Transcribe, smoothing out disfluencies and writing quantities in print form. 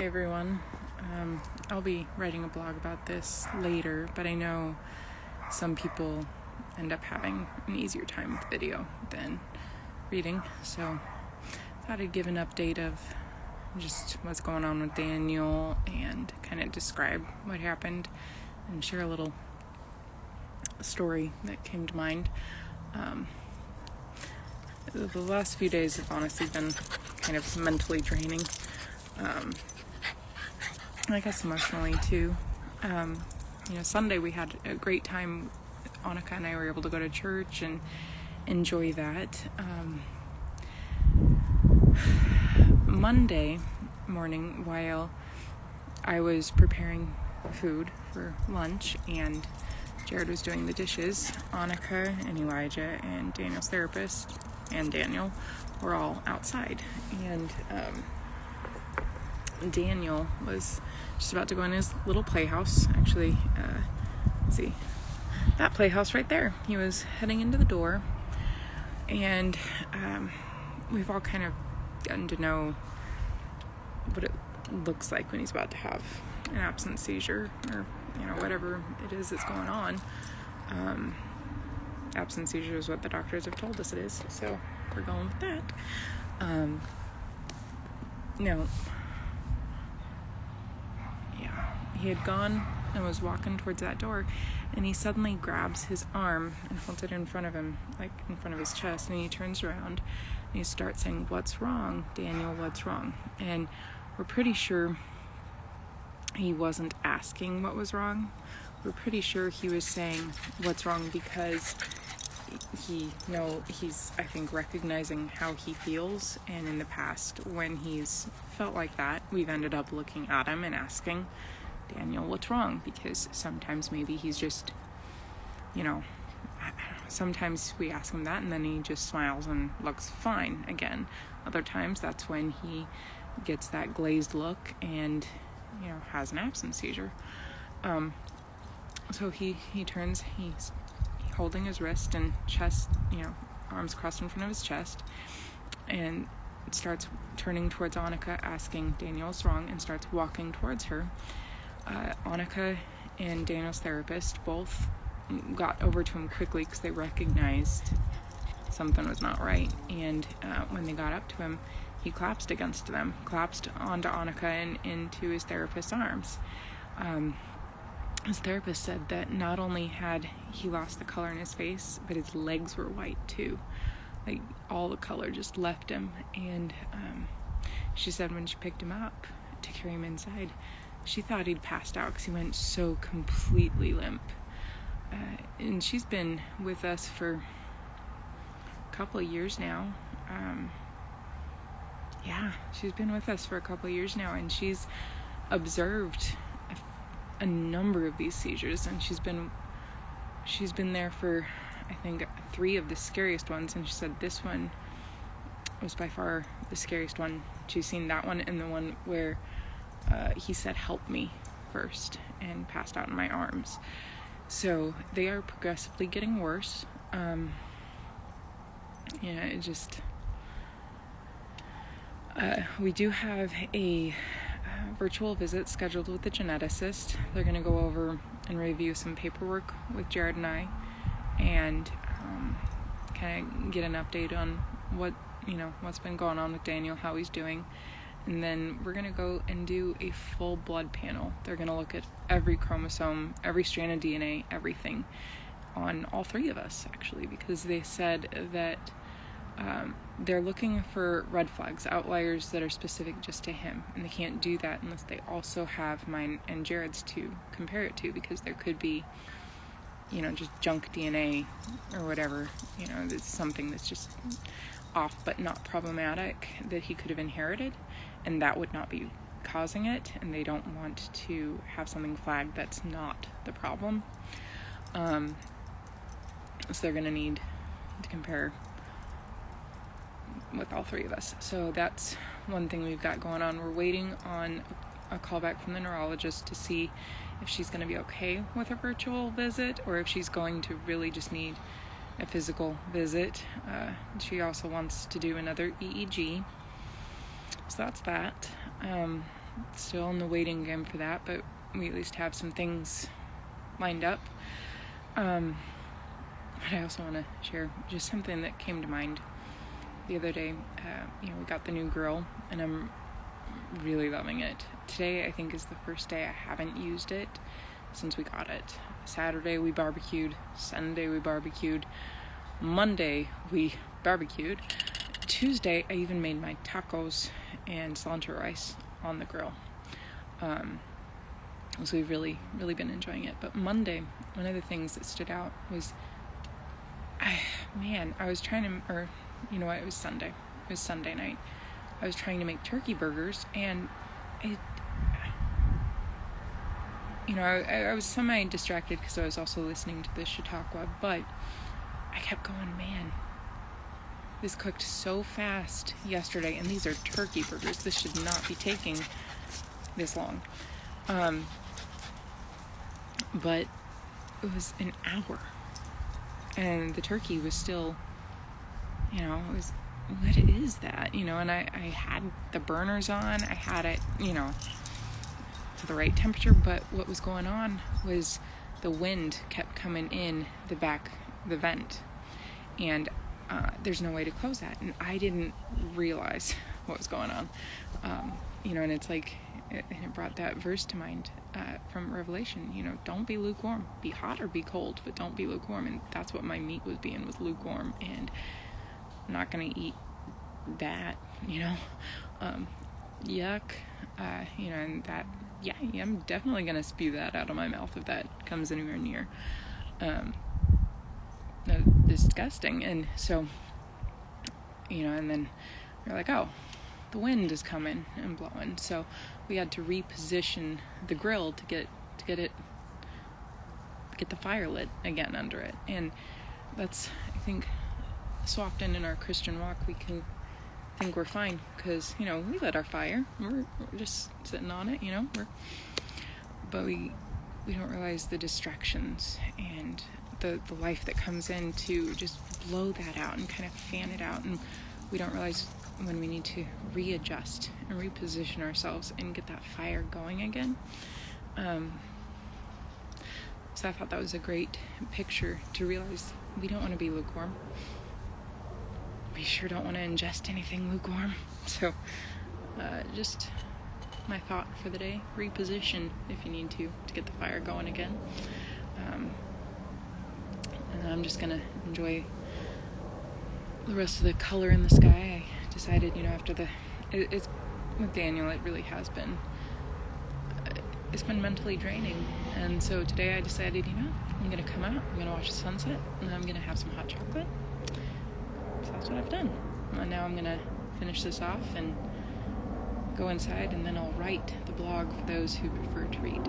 everyone. I'll be writing a blog about this later, but I know some people end up having an easier time with video than reading, so I thought I'd give an update of just what's going on with Daniel and kind of describe what happened and share a little story that came to mind. The last few days have honestly been kind of mentally draining. I guess emotionally too. Sunday we had a great time. Annika and I were able to go to church and enjoy that. Monday morning, while I was preparing food for lunch and Jared was doing the dishes, Annika and Elijah and Daniel's therapist and Daniel were all outside, and Daniel was just about to go in his little playhouse. Actually, see that playhouse right there. He was heading into the door, and we've all kind of gotten to know what it looks like when he's about to have an absence seizure, or whatever it is that's going on. Absence seizure is what the doctors have told us it is, so we're going with that. He had gone and was walking towards that door, and he suddenly grabs his arm and holds it in front of him, like in front of his chest, and he turns around and he starts saying, "What's wrong, Daniel? What's wrong?" And we're pretty sure he wasn't asking what was wrong. We're pretty sure he was saying what's wrong because he's I think recognizing how he feels, and in the past when he's felt like that, we've ended up looking at him and asking, "Daniel, what's wrong?" Because sometimes maybe he's just, sometimes we ask him that and then he just smiles and looks fine again. Other times that's when he gets that glazed look and has an absence seizure. So he turns, he's holding his wrist and chest, arms crossed in front of his chest, and starts turning towards Annika, asking Daniel what's wrong, and starts walking towards her. Annika and Daniel's therapist both got over to him quickly because they recognized something was not right, and when they got up to him, he collapsed onto Annika and into his therapist's arms. His therapist said that not only had he lost the color in his face, but his legs were white too. Like, all the color just left him. And she said when she picked him up to carry him inside, she thought he'd passed out because he went so completely limp. And she's been with us for a couple of years now. She's been with us for a couple of years now, and she's observed a number of these seizures, and she's been there for, I think, 3 of the scariest ones, and she said this one was by far the scariest one. She's seen that one and the one where he said "help me" first and passed out in my arms. So they are progressively getting worse. We do have a virtual visit scheduled with the geneticist. They're going to go over and review some paperwork with Jared and I, and kind of get an update on what's been going on with Daniel, how he's doing. And then we're going to go and do a full blood panel. They're going to look at every chromosome, every strand of DNA, everything on all 3 of us, actually, because they said that they're looking for red flags, outliers that are specific just to him, and they can't do that unless they also have mine and Jared's to compare it to, because there could be, just junk DNA or whatever, that's something that's just off but not problematic that he could have inherited, and that would not be causing it, and they don't want to have something flagged that's not the problem. So they're going to need to compare with all 3 of us. So that's one thing we've got going on. We're waiting on a call back from the neurologist to see if she's going to be okay with a virtual visit, or if she's going to really just need a physical visit. She also wants to do another EEG. So that's that. still in the waiting game for that, but we at least have some things lined up. But I also want to share just something that came to mind the other day. We got the new grill, and I'm really loving it. Today, I think, is the first day I haven't used it since we got it. Saturday, we barbecued. Sunday, we barbecued. Monday, we barbecued. Tuesday, I even made my tacos and cilantro rice on the grill. So we've really, really been enjoying it. But Monday, one of the things that stood out was, I was trying to, or you know what, it was Sunday. It was Sunday night. I was trying to make turkey burgers, and I was semi-distracted because I was also listening to the Chautauqua, but I kept going, man, this cooked so fast yesterday, and these are turkey burgers. This should not be taking this long. But it was an hour, and the turkey was still, it was, what is that? And I had the burners on, I had it, to the right temperature, but what was going on was the wind kept coming in the vent, and there's no way to close that, and I didn't realize what was going on. And it's like, it brought that verse to mind from Revelation, don't be lukewarm, be hot or be cold, but don't be lukewarm. And that's what my meat was being, was lukewarm, and I'm not going to eat that, yuck, and that, yeah, I'm definitely going to spew that out of my mouth if that comes anywhere near. Disgusting. And so, and then we're like, oh, the wind is coming and blowing, so we had to reposition the grill to get the fire lit again under it. And that's, I think, so often in our Christian walk we can think we're fine because we lit our fire, we're just sitting on it, but we don't realize the distractions and the life that comes in to just blow that out and kind of fan it out, and we don't realize when we need to readjust and reposition ourselves and get that fire going again. So I thought that was a great picture to realize we don't want to be lukewarm. We sure don't want to ingest anything lukewarm. So just my thought for the day, reposition if you need to get the fire going again. And I'm just going to enjoy the rest of the color in the sky. I decided, after it's with Daniel, it really has been, it's been mentally draining. And so today I decided, I'm going to come out, I'm going to watch the sunset, and I'm going to have some hot chocolate. So that's what I've done. And now I'm going to finish this off and go inside, and then I'll write the blog for those who prefer to read.